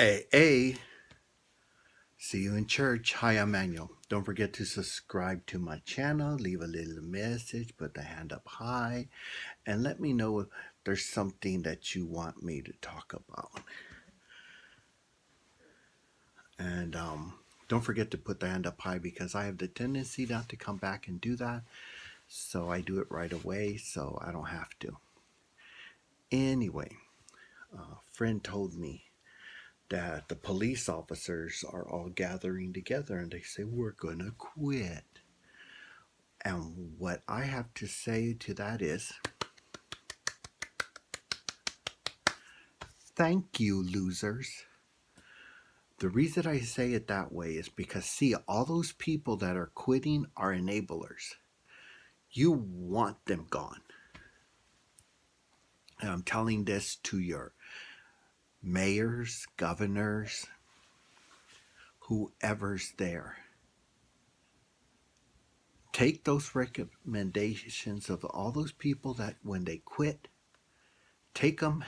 AA. See you in church. Hi, I'm Manuel. Don't forget to subscribe to my channel, leave a little message, put the hand up high, and let me know if there's something that you want me to talk about. And don't forget to put the hand up high because I have the tendency not to come back and do that. So I do it right away so I don't have to. Anyway, a friend told me that the police officers are all gathering together and they say, we're going to quit. And what I have to say to that is, thank you, losers. The reason I say it that way is because, see, all those people that are quitting are enablers. You want them gone. And I'm telling this to your mayors, governors, whoever's there. Take those recommendations of all those people that when they quit, take them,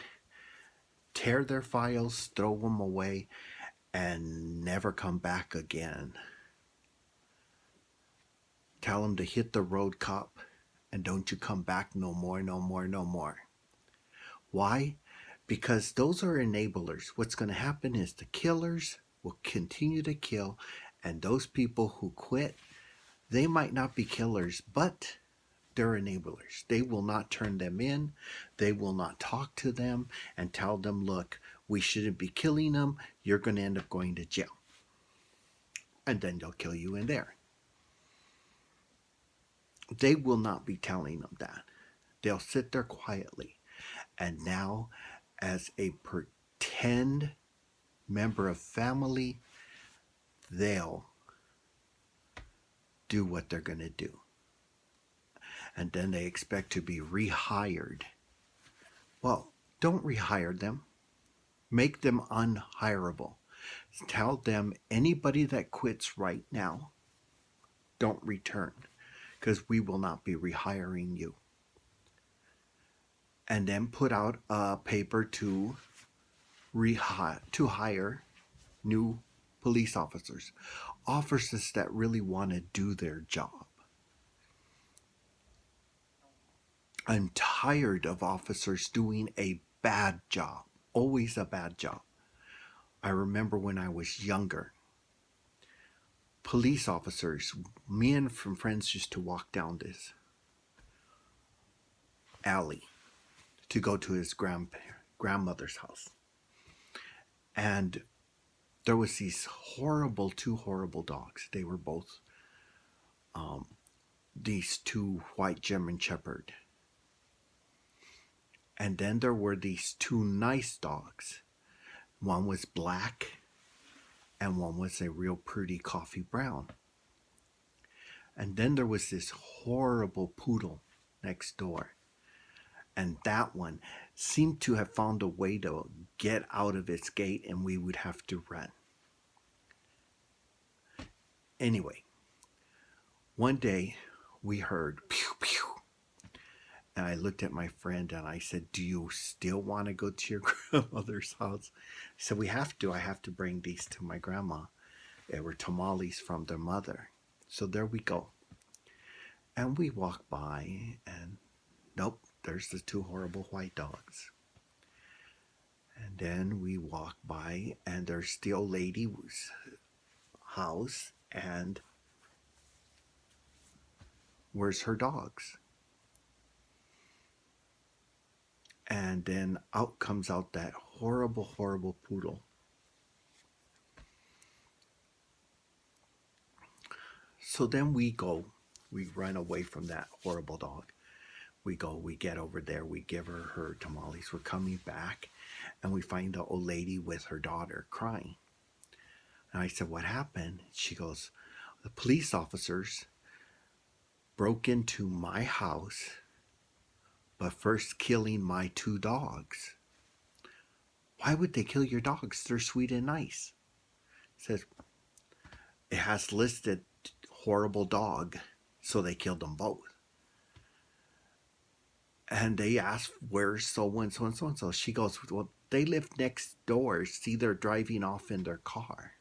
tear their files, throw them away, and never come back again. Tell them to hit the road, cop, and don't you come back no more, no more, no more. Why? Because those are enablers. What's going to happen is the killers will continue to kill, and those people who quit, they might not be killers, but they're enablers. They will not turn them in. They will not talk to them and tell them, look, we shouldn't be killing them. You're going to end up going to jail. And then they'll kill you in there. They will not be telling them that. They'll sit there quietly. And now, as a pretend member of family, they'll do what they're going to do. And then they expect to be rehired. Well, don't rehire them. Make them unhireable. Tell them anybody that quits right now, don't return, because we will not be rehiring you. And then put out a paper to hire new police officers, officers that really want to do their job. I'm tired of officers doing a bad job, always a bad job. I remember when I was younger, police officers, me and some friends used to walk down this alley to go to his grandmother's house. And there was these two horrible dogs. They were both these two white German Shepherd. And then there were these two nice dogs. One was black and one was a real pretty coffee brown. And then there was this horrible poodle next door. And that one seemed to have found a way to get out of its gate and we would have to run. Anyway, one day we heard pew pew. And I looked at my friend and I said, do you still want to go to your grandmother's house? I said, we have to. I have to bring these to my grandma. They were tamales from their mother. So there we go. And we walk by and nope, there's the two horrible white dogs. And then we walk by and there's the old lady's house and where's her dogs? And then out comes out that horrible, horrible poodle. So then we run away from that horrible dog. We get over there, we give her tamales. We're coming back and we find the old lady with her daughter crying. And I said, what happened? She goes, the police officers broke into my house, but first killing my two dogs. Why would they kill your dogs? They're sweet and nice. It says, it has listed horrible dog, so they killed them both. And they asked, where's so and so and so and so? She goes, well, They live next door. See, they're driving off in their car.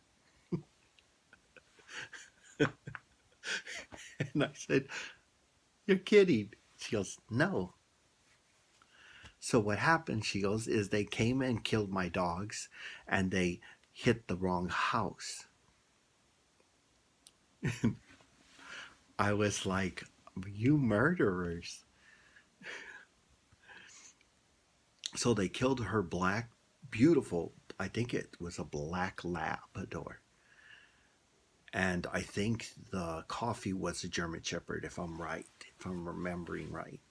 And I said, you're kidding. She goes, no. So what happened, she goes, is they came and killed my dogs and they hit the wrong house. I was like, you murderers. So they killed her black, beautiful, I think it was a black Labrador. And I think the coffee was a German Shepherd, if I'm right, if I'm remembering right.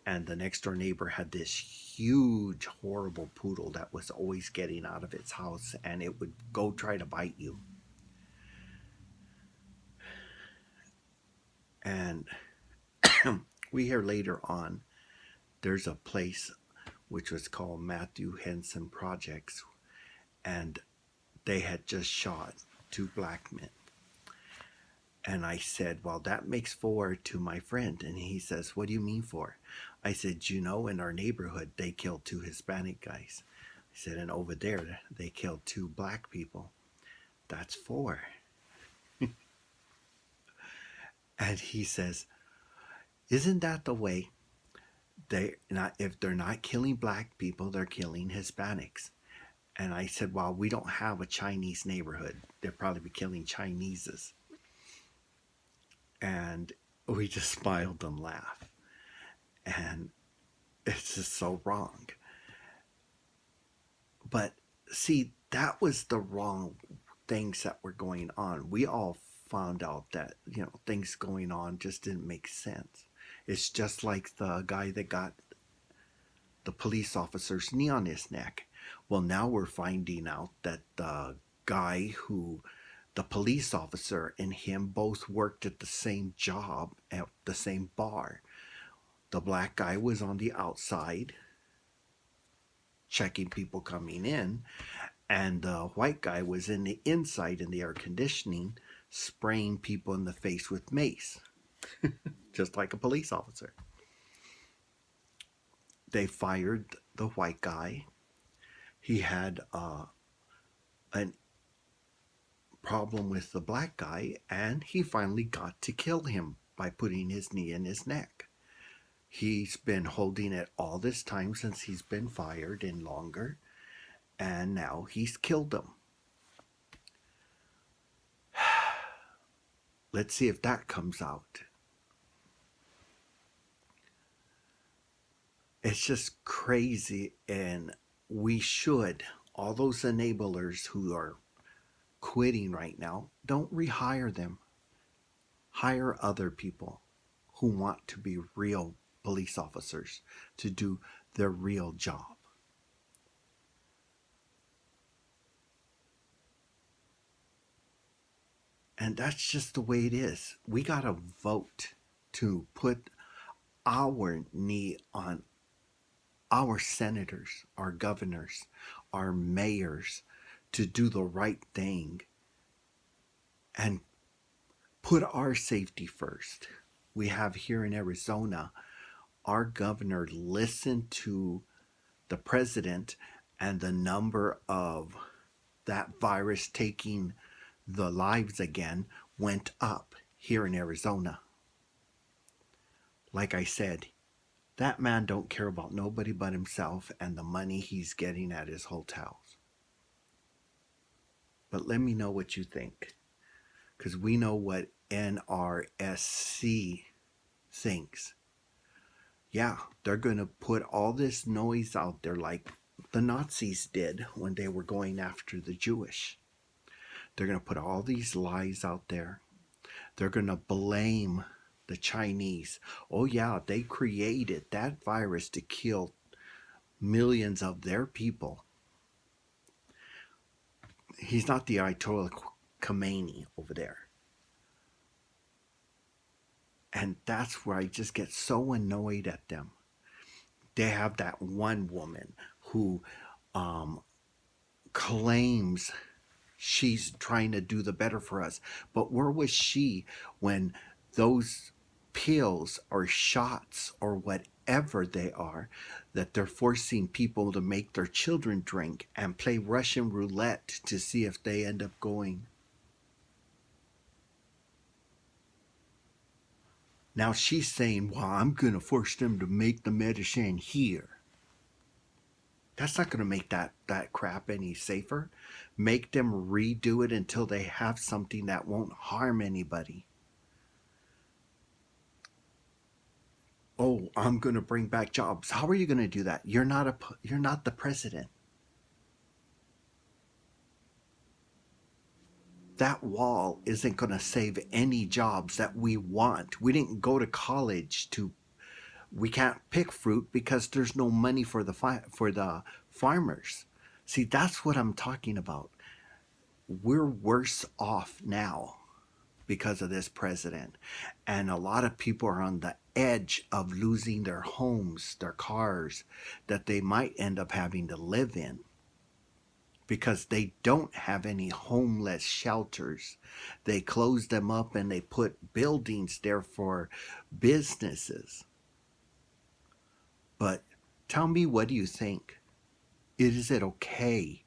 And the next door neighbor had this huge, horrible poodle that was always getting out of its house and it would go try to bite you. And we hear later on, there's a place which was called Matthew Henson Projects, and they had just shot 2 black men. And I said, well, that makes 4 to my friend. And he says, what do you mean 4? I said, you know, in our neighborhood, they killed 2 Hispanic guys. I said, and over there, they killed 2 black people. That's 4. And he says, isn't that the way? If they're not killing black people, they're killing Hispanics. And I said, well, we don't have a Chinese neighborhood. They'll probably be killing Chineses. And we just smiled and laughed. And it's just so wrong. But see, that was the wrong things that were going on. We all found out that, things going on just didn't make sense. It's just like the guy that got the police officer's knee on his neck. Well, now we're finding out that the police officer and him both worked at the same job at the same bar. The black guy was on the outside checking people coming in, and the white guy was in the inside in the air conditioning spraying people in the face with mace, just like a police officer. They fired the white guy. He had a problem with the black guy, and he finally got to kill him by putting his knee in his neck. He's been holding it all this time since he's been fired and longer, and now he's killed him. Let's see if that comes out. It's just crazy, and we should, all those enablers who are quitting right now, don't rehire them. Hire other people who want to be real police officers to do their real job. And that's just the way it is. We got to vote to put our knee on our senators, our governors, our mayors to do the right thing and put our safety first. We have here in Arizona, our governor listened to the president, and the number of that virus taking the lives again went up here in Arizona. Like I said, that man don't care about nobody but himself and the money he's getting at his hotels. But let me know what you think, because we know what NRSC thinks. Yeah, they're going to put all this noise out there like the Nazis did when they were going after the Jewish. They're going to put all these lies out there. They're going to blame the Chinese. Oh yeah, they created that virus to kill millions of their people. He's not the Ayatollah Khomeini over there. And that's where I just get so annoyed at them. They have that one woman who claims she's trying to do the better for us. But where was she when those pills or shots or whatever they are that they're forcing people to make their children drink and play Russian roulette to see if they end up going. Now she's saying, well, I'm going to force them to make the medicine here. That's not going to make that crap any safer. Make them redo it until they have something that won't harm anybody. Oh, I'm going to bring back jobs. How are you going to do that? You're not the president. That wall isn't going to save any jobs that we want. We didn't go to college to. We can't pick fruit because there's no money for the farmers. See, that's what I'm talking about. We're worse off now because of this president, and a lot of people are on the edge of losing their homes, their cars that they might end up having to live in, because they don't have any homeless shelters. They close them up and they put buildings there for businesses. But tell me, what do you think? Is it okay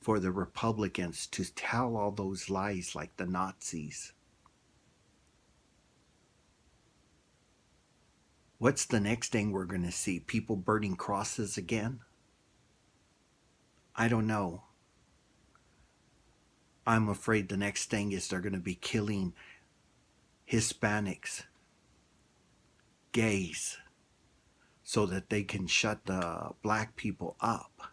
for the Republicans to tell all those lies like the Nazis? What's the next thing we're going to see? People burning crosses again? I don't know. I'm afraid the next thing is they're going to be killing Hispanics, gays, so that they can shut the black people up.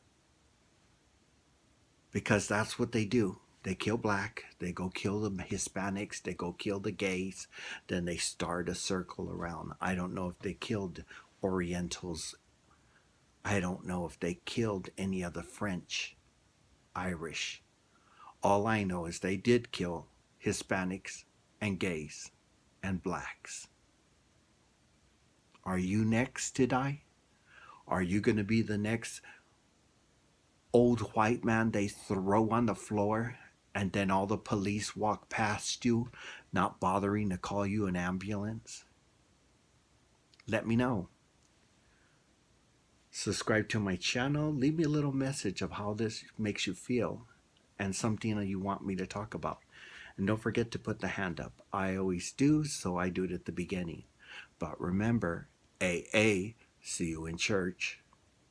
Because that's what they do. They kill black, they go kill the Hispanics, they go kill the gays, then they start a circle around. I don't know if they killed Orientals. I don't know if they killed any of the French, Irish. All I know is they did kill Hispanics and gays and blacks. Are you next to die? Are you going to be the next old white man they throw on the floor and then all the police walk past you, not bothering to call you an ambulance? Let me know. Subscribe to my channel. Leave me a little message of how this makes you feel and something that you want me to talk about. And don't forget to put the hand up. I always do, so I do it at the beginning. But remember, AA, see you in church.